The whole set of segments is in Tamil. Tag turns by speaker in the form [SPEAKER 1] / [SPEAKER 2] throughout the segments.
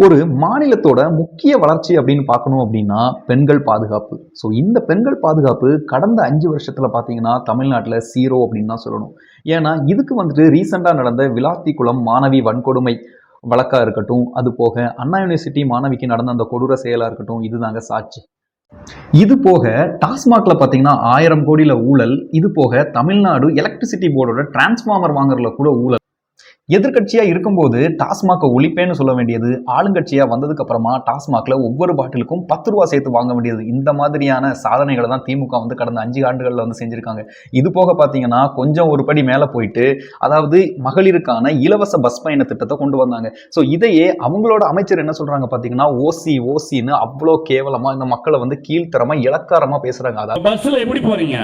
[SPEAKER 1] ஒரு மாநிலத்தோட முக்கிய வளர்ச்சி அப்படின்னு பார்க்கணும் அப்படின்னா பெண்கள் பாதுகாப்பு. ஸோ இந்த பெண்கள் பாதுகாப்பு கடந்த 5 வருஷத்துல பார்த்தீங்கன்னா தமிழ்நாட்டில் 0 அப்படின்னு தான் சொல்லணும். ஏன்னா இதுக்கு வந்துட்டு ரீசெண்டாக நடந்த விளாத்திக்குளம் மாணவி வன்கொடுமை வழக்கா இருக்கட்டும், அது போக அண்ணா யூனிவர்சிட்டி மாணவிக்கு நடந்த அந்த கொடூர செயலா இருக்கட்டும், இதுதாங்க சாட்சி. இது போக டாஸ்மாக்ல பார்த்தீங்கன்னா 1000 கோடியில ஊழல். இது போக தமிழ்நாடு எலக்ட்ரிசிட்டி போர்டோட டிரான்ஸ்ஃபார்மர் வாங்குறதுல கூட ஊழல். எதிர்க்கட்சியா இருக்கும்போது டாஸ்மாக ஒழிப்பேன்னு சொல்ல வேண்டியது, ஆளுங்கட்சியா வந்ததுக்கு அப்புறமா டாஸ்மாக்ல ஒவ்வொரு பாட்டிலுக்கும் ரூ. 10 சேர்த்து வாங்க வேண்டியது. இந்த மாதிரியான சாதனைகளை தான் திமுக வந்து கடந்த 5 ஆண்டுகள்ல வந்து செஞ்சிருக்காங்க. இது போக பார்த்தீங்கன்னா கொஞ்சம் ஒரு படி மேல போயிட்டு, அதாவது மகளிருக்கான இலவச பஸ் பயண திட்டத்தை கொண்டு வந்தாங்க. ஸோ இதையே அவங்களோட அமைச்சர் என்ன சொல்றாங்க பார்த்தீங்கன்னா, ஓசின்னு அவ்வளோ கேவலமா இந்த மக்களை வந்து கீழ்த்தரமா இளக்காரமா பேசுறாங்க. அதாவது
[SPEAKER 2] பஸ்ல எப்படி போறீங்க?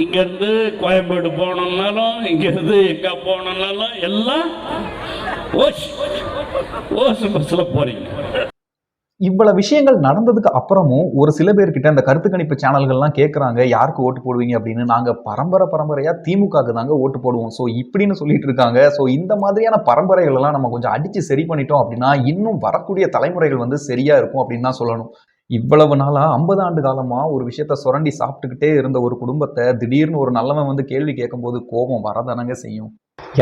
[SPEAKER 2] இங்க இருந்து கோயம்பேடு போனோம்னாலும், இங்க இருந்து எங்க போனோம்னாலும் எல்லாம் ஓஸ் பஸ்ல போறீங்க.
[SPEAKER 1] இவ்வளவு விஷயங்கள் நடந்ததுக்கு அப்புறமும் ஒரு சில பேர்கிட்ட இந்த கருத்து கணிப்பு சேனல்கள்லாம் கேட்குறாங்க, யாருக்கு ஓட்டு போடுவீங்க அப்படின்னு. நாங்கள் பரம்பரையா திமுகவுக்கு தாங்க ஓட்டு போடுவோம். ஸோ இப்படின்னு சொல்லிட்டு இருக்காங்க. ஸோ இந்த மாதிரியான பரம்பரைகள் எல்லாம் நம்ம கொஞ்சம் அடிச்சு சரி பண்ணிட்டோம் அப்படின்னா இன்னும் வரக்கூடிய தலைமுறைகள் வந்து சரியா இருக்கும் அப்படின்னு தான் சொல்லணும். இவ்வளவு நாளா 50 ஆண்டு காலமா ஒரு விஷயத்த சுரண்டி சாப்பிட்டுக்கிட்டே இருந்த ஒரு குடும்பத்தை திடீர்னு ஒரு நல்லவன் வந்து கேள்வி கேட்கும்போது கோபம் வரதானங்க செய்யும்.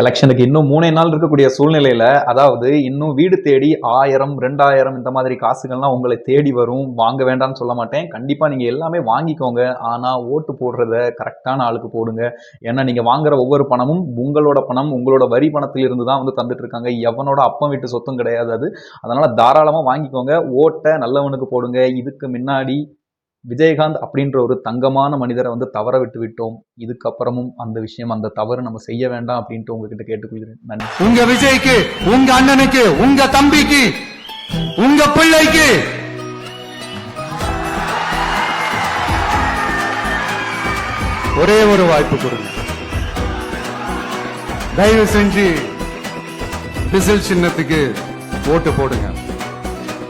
[SPEAKER 1] எலெக்ஷனுக்கு இன்னும் 3 நாள் இருக்கக்கூடிய சூழ்நிலையில, அதாவது இன்னும் வீடு தேடி 1000, 2000 இந்த மாதிரி காசுகள்லாம் உங்களை தேடி வரும். வாங்க வேண்டாம்னு சொல்ல மாட்டேன். கண்டிப்பா நீங்க எல்லாமே வாங்கிக்கோங்க. ஆனா ஓட்டு போடுறத கரெக்டான ஆளுக்கு போடுங்க. ஏன்னா நீங்க வாங்குற ஒவ்வொரு பணமும் உங்களோட பணம், உங்களோட வரி பணத்தில் இருந்து தான் வந்து தந்துட்டு இருக்காங்க. எவனோட அப்பம் வீட்டு சொத்தும் கிடையாது அது. அதனால தாராளமா வாங்கிக்கோங்க. ஓட்டை நல்லவனுக்கு போடுங்க. இதுக்கு முன்னாடி விஜயகாந்த் அப்படின்ற ஒரு தங்கமான மனிதரை வந்து தவற விட்டு விட்டோம். இதுக்கப்புறமும் அந்த விஷயம், அந்த தவறு நம்ம செய்ய வேண்டாம் அப்படின்ட்டு உங்ககிட்ட கேட்டுக்கொள்கிறேன். நன்றி.
[SPEAKER 3] உங்க விஜய்க்கு, உங்க அண்ணனுக்கு, உங்க தம்பிக்கு, உங்க பிள்ளைக்கு ஒரே ஒரு வாய்ப்பு கொடுங்க. தயவு செஞ்சு விசில் சின்னத்துக்கு ஓட்டு போடுங்க.